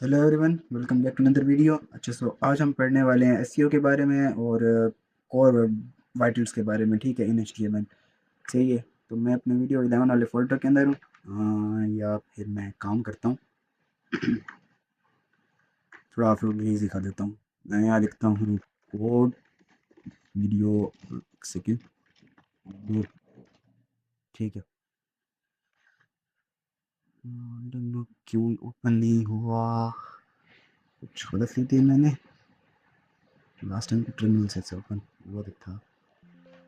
Hello everyone, welcome back to another video. अच्छा, आज हम पढ़ने वाले हैं एसईओ के बारे में और कोर वाइटल्स के बारे में। ठीक है, इन एचटीएमएल। सही है। तो मैं अपने वीडियो 11 वाले फोल्डर के अंदर हूँ, या फिर मैं काम करता हूँ। थोड़ा आप लोग यही सिखा देता हूँ। मैं यहाँ लिखता हूँ कोड वीडियो। सेकेंड। ठीक है। don't know क्यों ओपन नहीं हुआ। कुछ गलत ली थी मैंने। लास्ट टाइम टर्मिनल से ओपन हुआ था।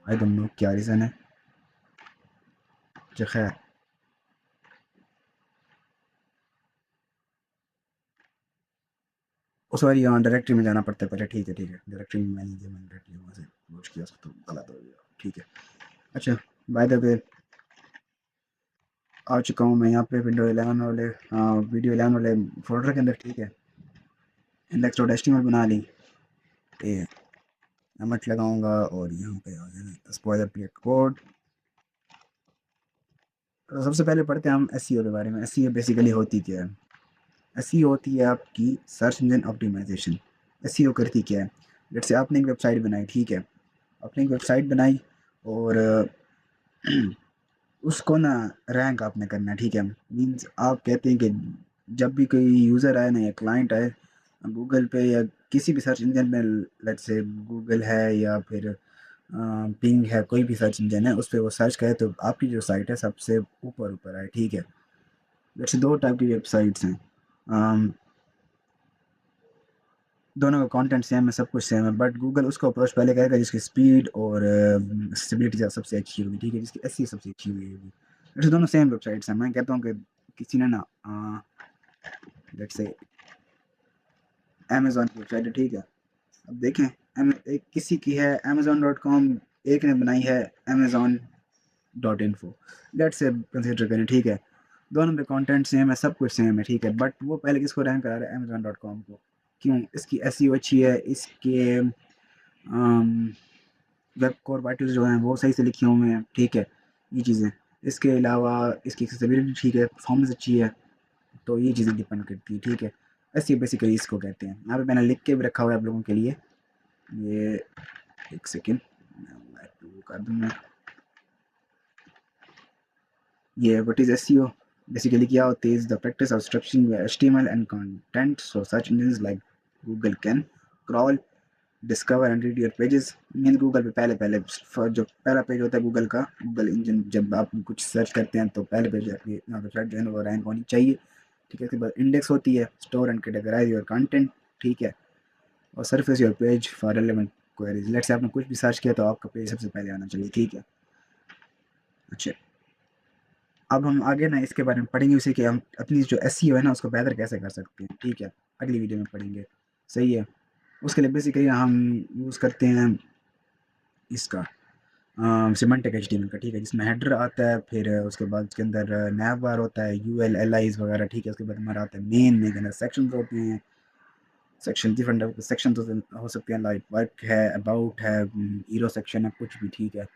आई डोंट नो क्या रीज़न है। अच्छा, खैर। सॉरी, यहाँ डायरेक्टरी में जाना पड़ता है पहले। ठीक है, ठीक है। डायरेक्टरी में मैंने दिया, मैंने डायरेक्टली वहाँ से लॉन्च किया तो गलत हो गया। ठीक है। अच्छा, बाय द वे, आ चुका हूँ मैं यहाँ पे वीडियो 11 वाले फोल्डर के अंदर। ठीक है। इंडेक्स डॉट एचटीएमएल बना ली। ये नमक लगाऊंगा और यहाँ पे आ जाना स्पॉइलर प्लेट कोड। तो सबसे पहले पढ़ते हैं हम एसईओ के बारे में। एसईओ बेसिकली होती क्या है? एसईओ होती है आपकी सर्च इंजन ऑप्टिमाइजेशन। एसईओ करती क्या है? जैसे आपने एक वेबसाइट बनाई। ठीक है। आपने एक वेबसाइट बनाई और उसको ना रैंक आपने करना है। ठीक है। मीन्स आप कहते हैं कि जब भी कोई यूज़र आए ना या क्लाइंट आए गूगल पे या किसी भी सर्च इंजन में, लेट्स से गूगल है या फिर बिंग है, कोई भी सर्च इंजन है, उस पर वो सर्च करे तो आपकी जो साइट है सबसे ऊपर ऊपर आए। ठीक है। जैसे दो टाइप की वेबसाइट्स हैं। अम, दोनों का कंटेंट सेम है, सब कुछ सेम है, बट गूगल उसको अप्रोच पहले करेगा जिसकी स्पीड और एक्सेसिबिलिटी सबसे अच्छी होगी। ठीक है। जिसकी एसईओ सबसे अच्छी हुई होगी। वैसे दोनों सेम वेबसाइट्स हैं। मैं कहता हूँ कि किसी ने ना, लेट्स से अमेज़न की वेबसाइट है। ठीक है। अब देखें, एक किसी की है amazon.com, एक ने बनाई है amazon.info। लेट्स से कंसिडर करें। ठीक है। दोनों में कंटेंट सेम है, सब कुछ सेम है। ठीक है। बट वो पहले किसको रैंक करा रहा है? amazon.com को। क्यों? इसकी एसईओ अच्छी है, इसके वेब कोर वाइटल्स जो हैं वो सही से लिखे हुए हैं। ठीक है। ये चीज़ें, इसके अलावा इसकी एक्सेसिबिलिटी ठीक है, परफॉर्मेंस अच्छी है। तो ये चीज़ें डिपेंड करती है। ठीक है। ऐसे बेसिकली इसको कहते हैं। यहाँ पे मैंने लिख के भी रखा हुआ है आप लोगों के लिए। ये एक सेकेंड कर दूँ मैं। ये व्हाट इज़ एसईओ बेसिकली क्या होती है? Is the practice of structuring HTML and content so search engines like Google can crawl discover and read your pages. Mean Google पे पहले पहले जो पहला पेज होता है गूगल का, गूगल इंजन, जब आप कुछ सर्च करते हैं तो पहले पेज आपकी वेबसाइट जो है वो रैंक होनी चाहिए। ठीक है। इसके बाद इंडेक्स होती है, store and categorize your content. ठीक है। और surface your page for relevant queries. Let's say आपने कुछ भी सर्च किया तो आपका पेज सबसे पहले आना चाहिए। ठीक है। अच्छा, अब हम आगे ना इसके बारे में पढ़ेंगे, उसी के हम अपनी जो एसईओ है ना उसको बेहतर कैसे कर सकते हैं। ठीक है। अगली वीडियो में पढ़ेंगे। सही है। उसके लिए बेसिकली हम यूज़ करते हैं इसका सिमेंटिक एचटीएमएल का। ठीक है। जिसमें हेडर आता है, फिर उसके बाद उसके अंदर नैव बार होता है, यूएल एलाइज वगैरह। ठीक है। उसके बाद हमारा आता है मेन में, के अंदर सेक्शन होते हैं। सेक्शन डिफरेंट टाइप के सेक्शन तो हो सकते हैं, लाइक वर्क है, अबाउट है, हीरो सेक्शन है, कुछ भी। ठीक है।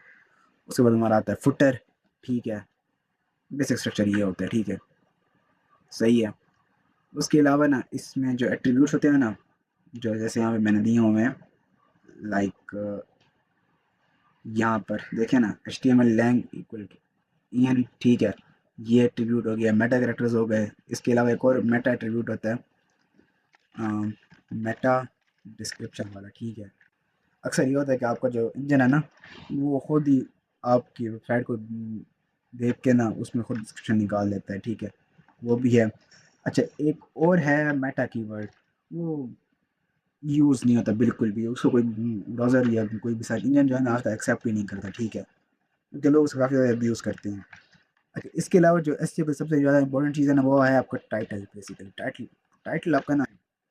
उसके बाद हमारा आता है फुटर। ठीक है। बेसिक स्ट्रक्चर ये होता है। ठीक है। सही है। उसके अलावा ना इसमें जो एट्रीब्यूट्स होते हैं ना, जो जैसे यहाँ पे मैंने दिए हुए हैं, लाइक यहाँ पर देखें ना, H T M L lang equal to EN। ठीक है। ये एट्रीब्यूट हो गया। मेटा कैरेक्टर्स हो गए। इसके अलावा एक और मेटा एट्रीब्यूट होता है, मेटा डिस्क्रिप्शन वाला। ठीक है। अक्सर ये होता है कि आपका जो इंजन है ना वो खुद ही आपकी वेबसाइट को देख के ना उसमें खुद डिस्क्रिप्शन निकाल देता है। ठीक है। वो भी है। अच्छा, एक और है मेटा कीवर्ड। वो यूज़ नहीं होता बिल्कुल भी। उसको कोई ब्राउज़र या कोई भी सर्च इंजन जो है ना आज तक एक्सेप्ट ही नहीं करता। ठीक है। क्योंकि लोग उसको काफ़ी ज़्यादा अब्यूज़ करते हैं। अच्छा, इसके अलावा जो एसईओ की सबसे ज़्यादा इंपॉर्टेंट चीज़ है ना वो है आपका टाइटल। बेसिकली टाइटल, टाइटल आपका ना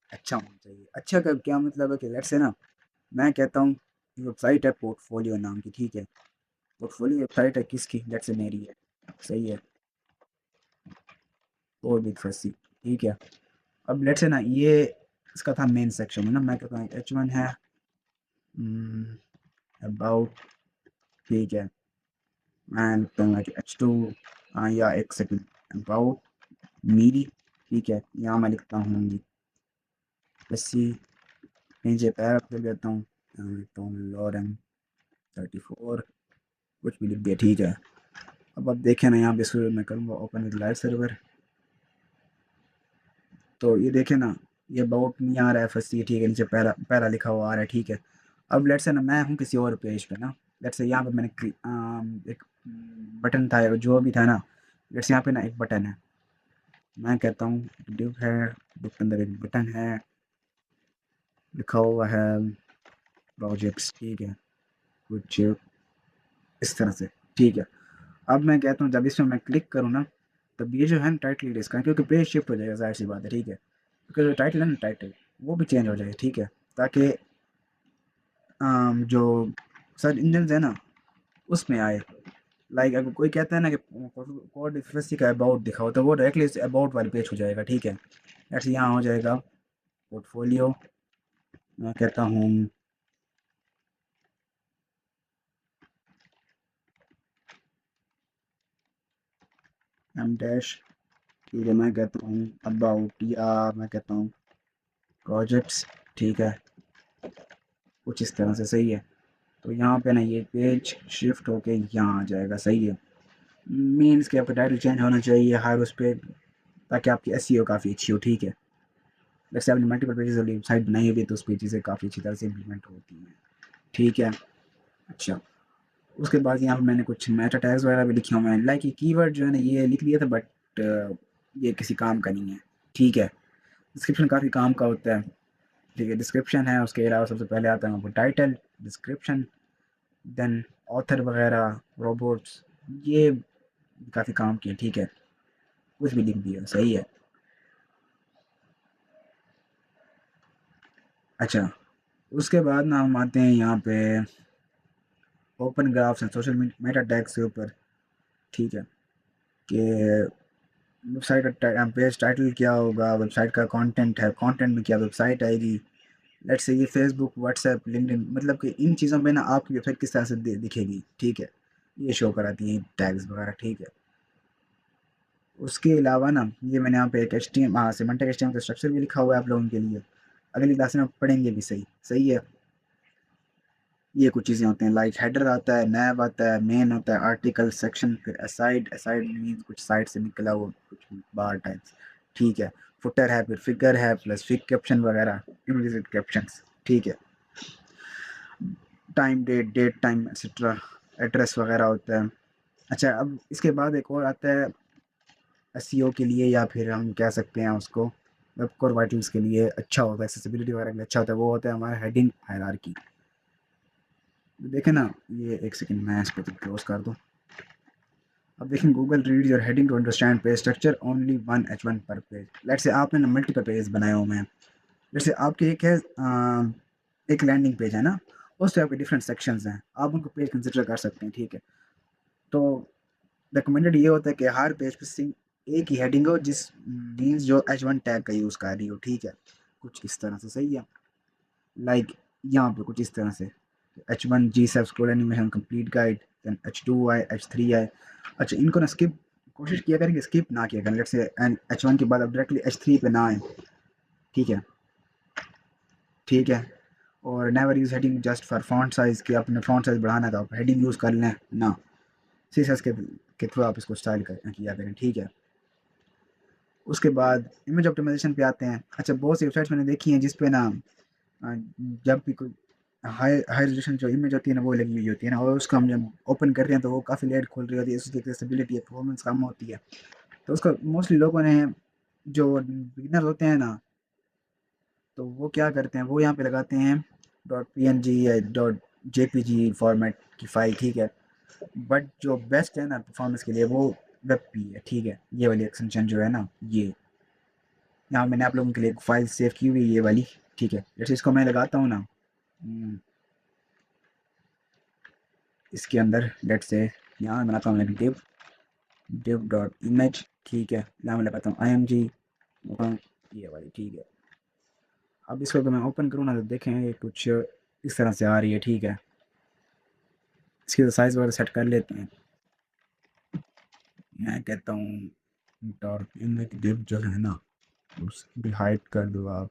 अच्छा होना चाहिए। अच्छा का क्या मतलब है कि लेट्स से ना मैं कहता हूँ वेबसाइट है पोर्टफोलियो नाम की। ठीक है। पोर्टफोलियो वेबसाइट है किसकी? लेट्स से मेरी है। सही है। और बिग फर्सी। ठीक है। अब लेट्स से ना ये इसका था मेन सेक्शन है ना, मैं कहता हूँ H1 है, अबाउट। ठीक है। मैं लिखता हूँ H2, या एक सेकंड, अबाउट मीरी। ठीक है। यहाँ मैं लिखता हूँ एफएससी नीचे पैरा लिख देता हूँ, लॉरेम 34 कुछ भी लिख दिया, ठीक है। अब देखें ना, यहाँ पे शुरू मैं करूँगा ओपन विद लाइव सर्वर, तो ये देखें ना, ये अबाउट नहीं आ रहा है एफएससी, ठीक है, नीचे पैरा पैरा लिखा हुआ आ रहा है, ठीक है। अब लेट्स से ना मैं हूँ किसी और पेज पे ना, लेट्स से यहाँ पे मैंने एक बटन था जो भी था ना, लेट्स यहाँ पे ना एक बटन है, मैं कहता हूँ डिव है, डिव के अंदर एक बटन है, लिखा हुआ है प्रोजेक्ट्स, ठीक है, कुछ इस तरह से, ठीक है। अब मैं कहता हूँ जब इसमें मैं क्लिक करूँ ना, तब ये जो है ना टाइटल इसका, क्योंकि पेज शिफ्ट हो जाएगा, ज़ाहिर सी बात है, ठीक है, क्योंकि जो टाइटल है ना, टाइटल वो भी चेंज हो जाएगा, ठीक है, ताकि जो सर्च इंजन है ना उसमें आए। लाइक अगर कोई कहता है ना कि कोड एफएससी का अबाउट दिखाओ, तो वो डायरेक्टली अबाउट वाले पेज हो जाएगा, ठीक है। ऐसे यहाँ हो जाएगा पोर्टफोलियो, मैं कहता हूँ एम डैश, ठीक है, मैं कहता हूँ अबाउट, या मैं कहता हूँ प्रोजेक्ट्स, ठीक है, कुछ इस तरह से, सही है। तो यहाँ पे ना ये पेज शिफ्ट होके यहाँ आ जाएगा, सही है। मीन्स कि आपका टाइटल चेंज होना चाहिए हर उस पर, ताकि आपकी एसईओ काफ़ी अच्छी हो, ठीक है। जैसे आपने मल्टीपल पेजेस वाली वेबसाइट बनाई हुई है, तो उस पर चीज़ें काफ़ी अच्छी तरह से इम्प्लीमेंट होती हैं, ठीक है। अच्छा, उसके बाद यहाँ पे मैंने कुछ मेटा टैग्स वगैरह भी लिखे हुए हैं, लाइक ये कीवर्ड जो है ना ये लिख लिया था, बट ये किसी काम का नहीं है, ठीक है। डिस्क्रिप्शन काफ़ी काम का होता है, ठीक है। डिस्क्रिप्शन है, उसके अलावा सबसे पहले आता है आपको टाइटल, डिस्क्रिप्शन, देन ऑथर वगैरह, रोबोट्स, ये काफ़ी काम किए, ठीक है, कुछ भी लिख दिया, सही है। अच्छा, उसके बाद ना हम आते हैं यहाँ पे open graphs and social Meta tags के ऊपर, ठीक है, कि वेबसाइट का पेज टाइटल क्या होगा, वेबसाइट का कंटेंट है, कंटेंट में क्या वेबसाइट आएगी, लेट्स से ये फेसबुक, व्हाट्सएप, लिंक्डइन, मतलब कि इन चीज़ों पे ना आपकी वेबसाइट किस तरह से दिखेगी, ठीक है, ये शो कराती हैं टैग्स वगैरह, ठीक है। उसके अलावा ना ये मैंने यहाँ पे एक H T M semantic H T M का स्ट्रक्चर भी लिखा हुआ है आप लोगों के लिए, अगली क्लास में आप पढ़ेंगे भी, सही सही है। ये कुछ चीज़ें होती हैं, लाइक हेडर आता है, नैब आता है, मेन होता है, आर्टिकल, सेक्शन, फिर असाइड, असाइड मीन्स कुछ साइड से निकला हुआ कुछ बार टाइप्स, ठीक है। फुटर है, फिर फिगर है, प्लस फिग कैप्शन वगैरह, इम्प्लिसिट कैप्शंस, ठीक है। Time, date time etcetera, address वगैरह होता है। अच्छा, अब इसके बाद एक और आता है एसईओ के लिए, या फिर हम कह सकते हैं उसको वेब कोर वाइटल्स के लिए अच्छा होता है, एक्सेसिबिलिटी वगैरह के लिए अच्छा होता है, वो होता है हमारा हेडिंग हायरार्की। देखें ना, ये एक सेकंड मैं इसको क्लोज कर दूँ। अब देखें, Google read your heading to understand page structure only one H1 per page. Let's say आपने ना मल्टीपल पेज बनाए हुए हैं, जैसे आपके एक है एक लैंडिंग पेज है ना, उस पे आपके डिफरेंट सेक्शंस हैं, आप उनको पेज कंसिडर कर सकते हैं, ठीक है। तो रिकमेंडेड ये होता है कि हर पेज पे सिंग एक ही हेडिंग हो, जिस मीन्स जो H1 टैग का यूज़ कर रही हो, ठीक है, कुछ इस तरह से, सही है। लाइक यहाँ पे कुछ इस तरह से, H1 GSAP scroll animation complete guide, then H2 आए, H3 आए। अच्छा, इनको ना स्किप कोशिश किया करें कि स्किप ना किया करें, लेट्स से एंड H1 के बाद अब डायरेक्टली H3 पे ना आए, ठीक है, ठीक है। और never use heading just for font size, कि अपने फॉन्ट साइज़ बढ़ाना है तो आप हेडिंग यूज़ कर लें ना, सीएसएस के थ्रू आप इसको स्टाइल किया करें, ठीक है। उसके बाद इमेज ऑप्टिमाइजेशन पे आते हैं। अच्छा, बहुत सी वेबसाइट्स मैंने देखी हैं जिस पे ना अ, जब भी कोई हाई हाई रेजोल्यूशन जो इमेज होती है ना वो लगी हुई होती है ना, और उसको हम जब ओपन करते हैं तो वो काफ़ी लेट खुल रही होती है, उसकी एक्सेसिबिलिटी है, परफॉर्मेंस कम होती है। तो उसको मोस्टली लोगों ने, जो बिगिनर होते हैं ना, तो वो क्या करते हैं, वो यहाँ पे लगाते हैं डॉट पी एन जी या dot J P G format की फ़ाइल, ठीक है। बट जो बेस्ट है ना परफॉर्मेंस के लिए, वो वेब पी है, ठीक है, ये वाली एक्सटेंशन जो है ना, ये यहाँ मैंने आप लोगों के लिए एक फ़ाइल सेव की हुई है, ये वाली, ठीक है। जैसे इसको मैं लगाता हूँ ना, इसके अंदर लेट्स से यहाँ बनाता हूँ मैं div div डॉट इमेज, ठीक है, यहाँ मैं लगाता हूँ img, ये वाली, ठीक है। अब इसको अगर मैं ओपन करूँ ना, तो देखें ये कुछ इस तरह से आ रही है, ठीक है। इसकी साइज़ वगैरह सेट कर लेते हैं, मैं कहता हूँ डॉट इमेज div जो है ना, उस भी हाइड कर दो आप,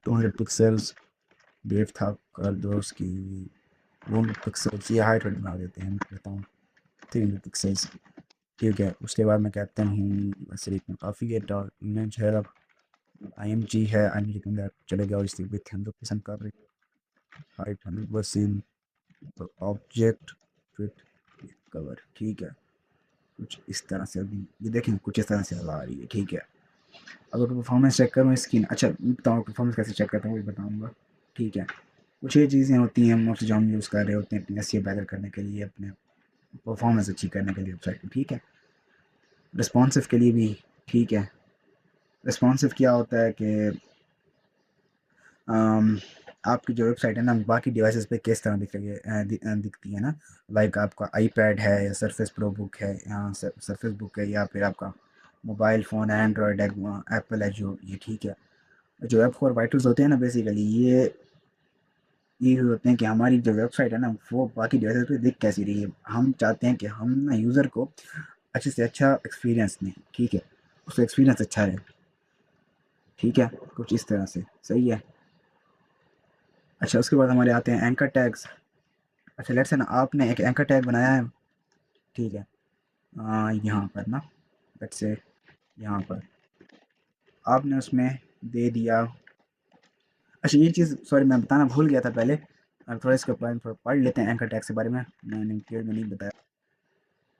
200 पिक्सल्स ब्रीफ था कर दो उसकी 100 पिक्सल्स, ये हाइट बना देते हैं, मैं कहता हूँ 300 पिक्सल्स। ठीक है, उसके बाद मैं कहता हूँ वैसे इतना काफ़ी है। डॉट इमेज है, अब आई एम जी है, आई एम जी के अंदर चले जाओ, इसकी विथ 100% कर रही, हाइट 100%, तो ऑब्जेक्ट फिट कवर। ठीक है, कुछ इस तरह से अभी ये देखें, कुछ इस तरह से आ रही है। ठीक है, अगर परफॉर्मेंस चेक करूँ इसकी, अच्छा बताऊँ परफॉर्मेंस कैसे चेक करता हूँ वो भी बताऊँगा। ठीक है, कुछ ये चीज़ें होती हैं मोस्टली जो हम यूज़ कर रहे होते हैं अपनी एसईओ बेहतर करने के लिए, अपने परफॉर्मेंस अच्छी करने के लिए वेबसाइट में। ठीक है, रिस्पॉन्सिव के लिए भी। ठीक है, रिस्पॉन्सिव क्या होता है कि अम, आपकी जो वेबसाइट है ना बाकी डिवाइसेस पे किस तरह दिख रही है, दिखती है ना। लाइक आपका आईपैड है या सरफेस प्रो बुक है, या सरफेस बुक है, या फिर आपका मोबाइल फ़ोन है, एंड्रॉयड है, एप्पल है जो ये। ठीक है, जो वेब फॉर वाइटल्स होते हैं ना बेसिकली ये होते हैं कि हमारी जो वेबसाइट है ना वो बाकी डिवाइसेस पे दिख कैसी रही है। हम चाहते हैं कि हम ना यूज़र को अच्छे से अच्छा एक्सपीरियंस दें। ठीक है, उसका एक्सपीरियंस अच्छा रहे। ठीक है, कुछ इस तरह से सही है। अच्छा, उसके बाद हमारे आते हैं एंकर टैग्स। अच्छा लेट्स से ना आपने एक एंकर टैग बनाया है। ठीक है, यहाँ पर ना लेट्स से यहाँ पर आपने उसमें दे दिया। अच्छा ये चीज़ सॉरी मैं बताना भूल गया था पहले, अब थोड़ा इसके ऊपर थोड़ा पढ़ लेते हैं एंकर टैग के बारे में, मैंने क्लियर में नहीं बताया।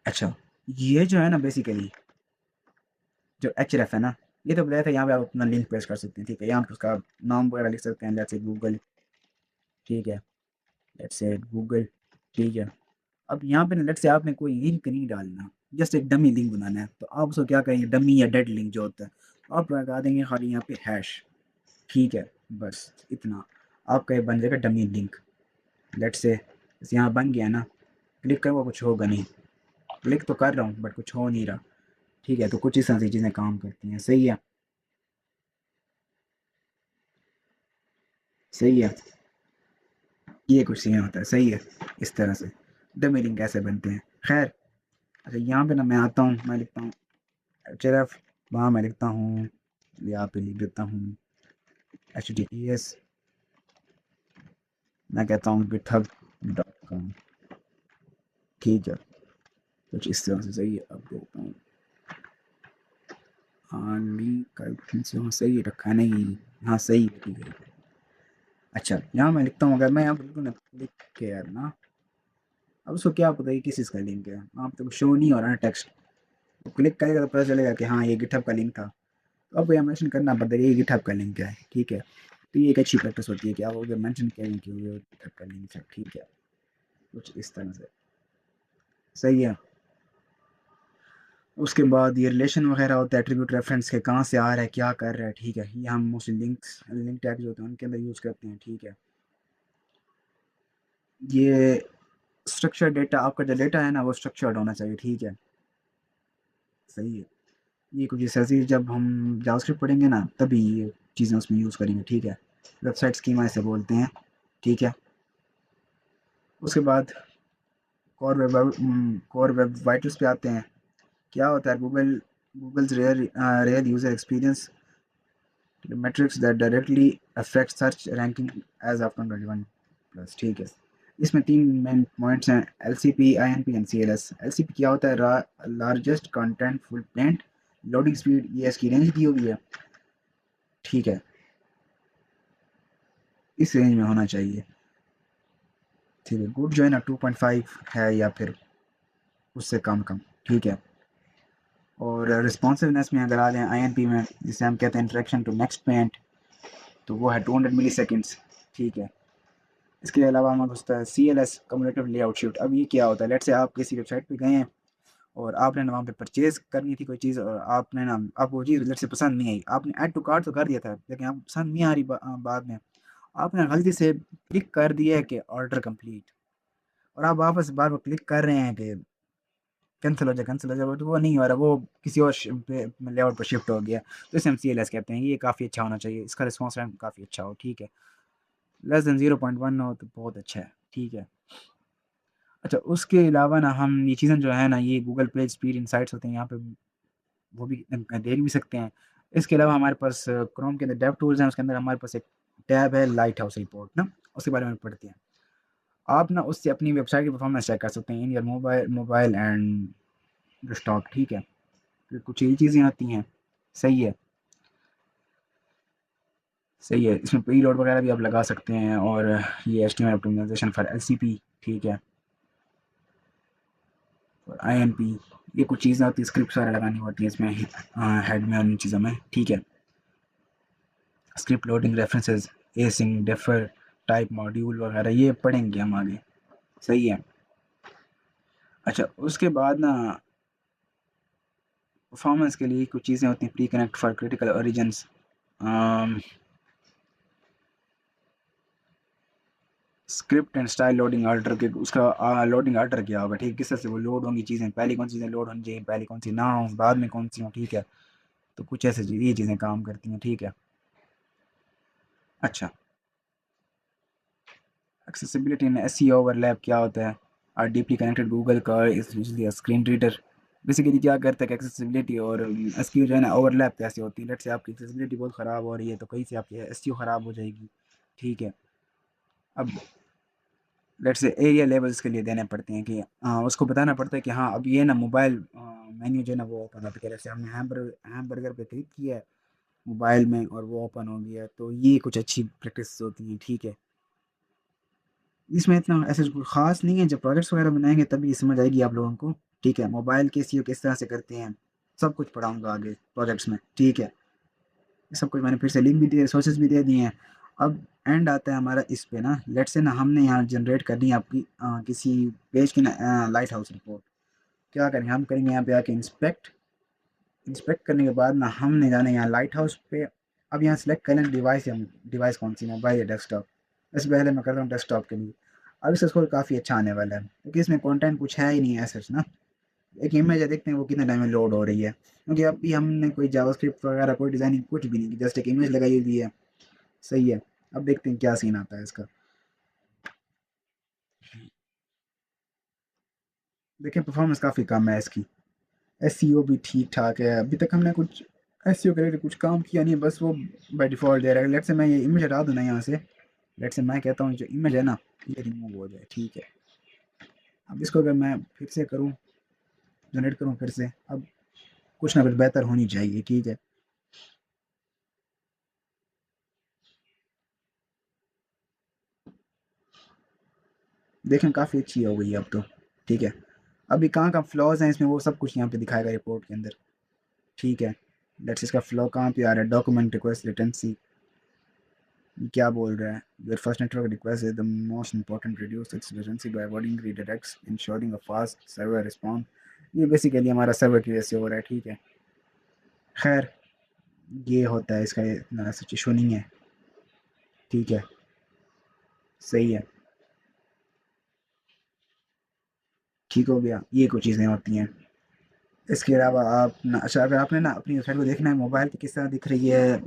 अच्छा, ये जो है ना बेसिकली जो एच है ना, ये तो बताया था, यहाँ पे आप अपना लिंक पेश कर सकते हैं। ठीक है, यहाँ पे उसका नाम वगैरह लिख सकते हैं, लेट्स से गूगल। ठीक है, लेट्स से गूगल। ठीक है, अब यहाँ पे ना लेट्स से आपने कोई लिंक नहीं डालना, जस्ट एक डमी लिंक बनाना है, तो आप उसको क्या करेंगे, डमी या डेड लिंक जो होता है आप लगा देंगे खाली यहाँ पे हैश। ठीक है, बस इतना, आपका ये बन जाएगा डमी लिंक। लेट्स से यहाँ बन गया ना, क्लिक करूँगा कुछ होगा नहीं, क्लिक तो कर रहा हूँ बट कुछ हो नहीं रहा। ठीक है, तो कुछ इस तरह से चीज़ें काम करती हैं। सही है, सही है, ये कुछ सीन होता है। सही है, इस तरह से डमी लिंक कैसे बनते हैं। खैर, अच्छा यहाँ पे ना मैं आता हूँ, मैं लिखता हूँ एच वहाँ मैं लिखता हूँ, यहाँ पे लिख देता हूँ HTTPS, मैं कहता हूँ github.com। ठीक है, कुछ इस तरह से सही है। अब देखता हूँ, हाँ लिंक का से वहाँ सही रखा है नहीं, हाँ सही है। ठीक है, अच्छा यहाँ मैं लिखता हूँ, अगर मैं यहाँ पर लिखूँ ना क्लिक केयर ना, अब उसको क्या पता है किस चीज़ का लिंक है, आप तो शो नहीं हो रहा है टेक्स्ट, तो क्लिक करेगा तो पता चलेगा कि हाँ ये गिटहब का लिंक था। तो अब यहाँ मेंशन करना पड़ता है ये गिटहब का लिंक है। ठीक है, तो ये एक अच्छी प्रैक्टिस होती है कि आप अगर मेंशन करें कि ये गिटहब का लिंक है। ठीक है, कुछ इस तरह से सही है। उसके बाद ये रिलेशन वगैरह होता है, एट्रीब्यूट रेफरेंस के कहाँ से आ रहा है क्या कर रहा है। ठीक है, ये हम मोस्टली लिंक टैग्स होते हैं उनके अंदर यूज़ करते हैं। ठीक है, ये स्ट्रक्चर डेटा, आपका जो डेटा है ना वो स्ट्रक्चर्ड होना चाहिए। ठीक है, सही है, ये कुछ ऐसी जब हम जावास्क्रिप्ट पढ़ेंगे ना तभी ये चीज़ें उसमें यूज़ करेंगे। ठीक है, वेबसाइट स्कीमा ऐसे बोलते हैं। ठीक है, उसके बाद कोर वेब वाइटल्स पे आते हैं। क्या होता है Google's real user experience metrics that directly affect search ranking as of 2021 plus. ठीक है, इसमें तीन मेन पॉइंट्स हैं, LCP, INP and CLS। LCP क्या होता है, largest content footprint, loading speed, ये इसकी रेंज दी हुई है। ठीक है, इस रेंज में होना चाहिए। ठीक है, गुड जो है ना 2.5 है या फिर उससे कम कम। ठीक है, और रिस्पॉन्सिवनेस में अगर आ जाए INP में, जिसे हम कहते हैं इंटरेक्शन टू नेक्स्ट पेंट, तो वो है 200 मिली सेकेंड्स। ठीक है, इसके अलावा हमारे पास होता है CLS, कम्युलेटिव लेआउट शिफ्ट। अब ये क्या होता है, लेट्स से आप किसी वेबसाइट पे गए हैं और आपने ना वहाँ पे परचेज़ करनी थी कोई चीज़, और आपने ना आपको वो चीज़ लेट्स से पसंद नहीं आई, आपने ऐड टू कार्ट तो कर दिया था लेकिन आपको पसंद नहीं आ रही बाद में, आपने गलती से क्लिक कर दिया है कि ऑर्डर कंप्लीट, और आप वापस बार बार क्लिक कर रहे हैं कि कैंसिल हो जाए, तो वो नहीं हो रहा, वो किसी और लेआउट पर शिफ्ट हो गया। तो इसे हम CLS कहते हैं। ये काफ़ी अच्छा होना चाहिए, इसका रिस्पॉन्स टाइम काफ़ी अच्छा हो। ठीक है, लेस देन 0.1 हो तो बहुत अच्छा है। ठीक है, अच्छा उसके अलावा ना हम ये चीज़ें जो है ना ये गूगल पेज स्पीड इनसाइट्स होते हैं, यहाँ पे वो भी देख भी सकते हैं। इसके अलावा हमारे पास क्रोम के अंदर डेव टूल्स हैं, उसके अंदर हमारे पास एक टैब है लाइट हाउस रिपोर्ट ना, उसके बारे में पढ़ते हैं। आप ना उससे अपनी वेबसाइट की परफॉर्मेंस चेक कर सकते हैं in your mobile and desktop, ठीक है। फिर कुछ ये चीज़ें आती हैं। सही है, सही है। इसमें प्रीलोड वगैरह भी आप लगा सकते हैं, और ये एचटीएमएल ऑप्टिमाइजेशन फॉर एलसीपी, ठीक है, और आईएनपी, ये कुछ चीज़ें होती हैं, स्क्रिप्ट्स वगैरह लगानी होती हैं इसमें, हेड में और इन चीज़ों में, ठीक है। Script loading, references, async, defer, type module वगैरह ये पढ़ेंगे हम आगे। सही है। अच्छा, उसके बाद ना परफॉर्मेंस के लिए कुछ चीज़ें होती हैं, pre connect for critical origins, script and style loading order के, उसका लोडिंग ऑर्डर क्या होगा, ठीक है, किस तरह से वो लोड होंगी चीज़ें, पहले कौन सी चीज़ें लोड होनी चाहिए, पहले कौन सी ना हो, बाद में कौन सी हो, ठीक है। तो कुछ ऐसे ये चीज़ें काम करती हैं, ठीक है। अच्छा, एक्सेसिबिलिटी इन एसईओ ओवरलैप क्या होता है, आर डीपली कनेक्टेड गूगल का is usually screen reader. Basically क्या करता है कि एक्सेसिबिलिटी और एसईओ जो है ना ओवरलैप कैसे होती है, लेट से आपकी एक्सेसिबिलिटी बहुत ख़राब हो रही है तो कहीं से आपकी एसईओ ख़राब हो जाएगी, ठीक है। अब लेट से एरिया लेवल्स के लिए देने पड़ते हैं कि उसको बताना पड़ता है कि हाँ अब ये ना मोबाइल मेन्यू जो है ना वो ओपन होता है, जैसे हमने हैमबर्गर पे क्लिक किया है मोबाइल में और वो ओपन हो गया, तो ये कुछ अच्छी प्रैक्टिस होती है, ठीक है। इसमें इतना ऐसा कुछ खास नहीं है, जब प्रोजेक्ट्स वगैरह बनाएंगे तभी ये समझ आएगी आप लोगों को, ठीक है। मोबाइल के एसईओ किस तरह से करते हैं सब कुछ पढ़ाऊंगा आगे प्रोजेक्ट्स में, ठीक है। सब कुछ मैंने फिर से लिंक भी दिए, सोर्सेज भी दे दिए हैं। अब एंड आता है हमारा इस पे ना, लेट्स से ना हमने यहाँ जनरेट करनी है आपकी किसी पेज की ना लाइट हाउस रिपोर्ट। क्या करेंगे, हम करेंगे यहाँ पे आके इंस्पेक्ट। इंस्पेक्ट करने के बाद ना हमने जाना है यहाँ लाइट हाउस पे। अब यहाँ सेलेक्ट करें डिवाइस, हम डिवाइस कौन सी, मोबाइल या डेस्कटॉप। इससे पहले मैं कर रहा हूँ डेस्कटॉप के लिए। अब इसका स्कोर काफ़ी अच्छा आने वाला है क्योंकि इसमें कंटेंट कुछ है ही नहीं है सच ना। एक इमेज है, देखते हैं वो कितने टाइम में लोड हो रही है, क्योंकि अभी हमने कोई जावास्क्रिप्ट वगैरह कोई डिज़ाइनिंग कुछ भी नहीं की, जस्ट एक इमेज लगाई हुई है। सही है। अब देखते हैं क्या सीन आता है इसका। देखें परफॉर्मेंस काफ़ी कम है इसकी। एसईओ भी ठीक ठाक है, अभी तक हमने कुछ एसईओ के लिए कुछ काम किया नहीं है, बस वो बाय डिफ़ॉल्ट दे रहा है। लेट से मैं ये इमेज हटा दूँ ना यहाँ से, लेट से मैं कहता हूँ जो इमेज है ना ये रिमूव हो जाए, ठीक है। अब इसको अगर मैं फिर से करूँ, जनरेट करूँ फिर से, अब कुछ ना कुछ बेहतर होनी चाहिए, ठीक है। देखें काफ़ी अच्छी हो गई है अब तो, ठीक है। अभी कहाँ कहाँ फ्लॉज हैं इसमें वो सब कुछ यहाँ पे दिखाएगा रिपोर्ट के अंदर, ठीक है। लेट्स इसका फ्लॉ कहाँ पे आ रहा है, डॉक्यूमेंट रिक्वेस्ट लेटेंसी, क्या बोल रहा है, your first network request is the most important, reduce it's latency bye avoiding redirects ensuring a fast server response. ये बेसिकली हमारा सर्वर की वजह से हो रहा है, ठीक है। खैर ये होता है, इसका इतना सच इशू नहीं है, ठीक है। सही है, ठीक हो गया, ये कुछ चीज़ें होती हैं। इसके अलावा आप ना, अच्छा अगर आपने ना अपनी वेबसाइट को देखना है मोबाइल पे किस तरह दिख रही है,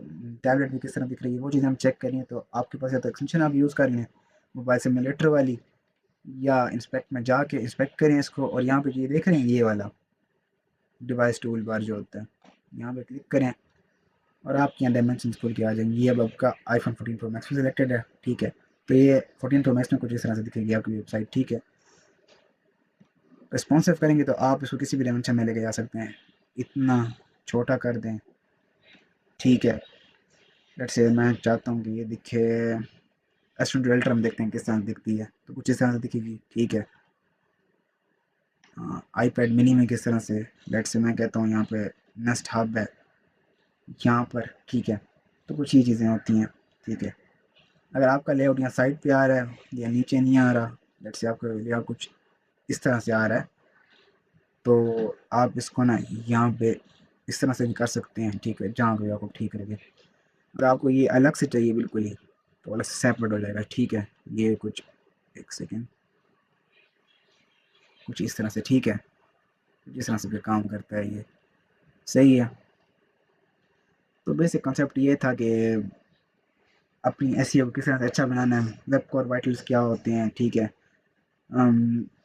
टैबलेट पे किस तरह दिख रही है, वो चीज़ें हम चेक करें तो आपके पास या तो एक्सटेंशन आप यूज़ कर लें मोबाइल सिमुलेटर वाली, या इंस्पेक्ट में जाके इंस्पेक्ट करें इसको, और यहाँ पे ये देख रहे हैं ये वाला डिवाइस टूल बार जो होता है, यहाँ पे क्लिक करें और आपके यहाँ डायमेंशन खोल के आ जाएंगे। ये अब आपका आईफोन 14 प्रो मैक्स भी सिलेक्टेड है, ठीक है। तो ये 14 प्रो मैक्स में कुछ इस तरह से दिखेगी आपकी वेबसाइट, ठीक है। रिस्पॉन्सिव करेंगे तो आप इसको किसी भी डायमेंशन में लेके जा सकते हैं, इतना छोटा कर दें, ठीक है। लेट्स से मैं चाहता हूँ कि ये दिखे, एस्टूडेंट अल्ट्रा में देखते हैं किस तरह से दिखती है, तो कुछ इस तरह से दिखेगी, ठीक है। आईपैड मिनी में किस तरह से, लेट्स से मैं कहता हूँ यहाँ पे नेस्ट हब है यहाँ पर, ठीक है। तो कुछ ये चीज़ें होती हैं, ठीक है। अगर आपका लेआउट यहाँ साइड पे आ रहा है या नीचे नहीं आ रहा, लेट्स से आपका लेआउट कुछ इस तरह से आ रहा है, तो आप इसको ना यहाँ पे इस तरह से भी कर सकते हैं, ठीक है, जहाँ पे आपको ठीक लगे। अगर आपको ये अलग से चाहिए बिल्कुल ही, तो अलग से सेपरेट हो जाएगा, ठीक है। ये कुछ, एक सेकेंड, कुछ इस तरह से, ठीक है। जिस तरह से फिर काम करता है ये, सही है। तो बेसिक कॉन्सेप्ट ये था कि अपनी एसईओ को किस तरह से अच्छा बनाना है, वेब कोर वाइटल्स क्या होते हैं, ठीक है।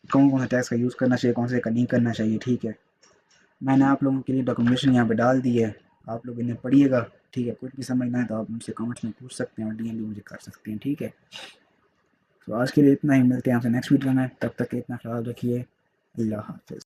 कौन कौन से टैग्स का यूज़ करना चाहिए, कौन से का नहीं करना चाहिए, ठीक है। मैंने आप लोगों के लिए डॉक्यूमेंटेशन यहाँ पे डाल दी है, आप लोग इन्हें पढ़िएगा। ठीक है, कुछ भी समझना है तो आप मुझसे कमेंट्स में पूछ सकते हैं और डीएम भी मुझे कर सकते हैं, ठीक है। तो आज के लिए इतना ही, मिलते हैं आपसे नेक्स्ट वीडियो में, तब तक के इतना ख्याल रखिए, अल्लाह हाफ़िज़।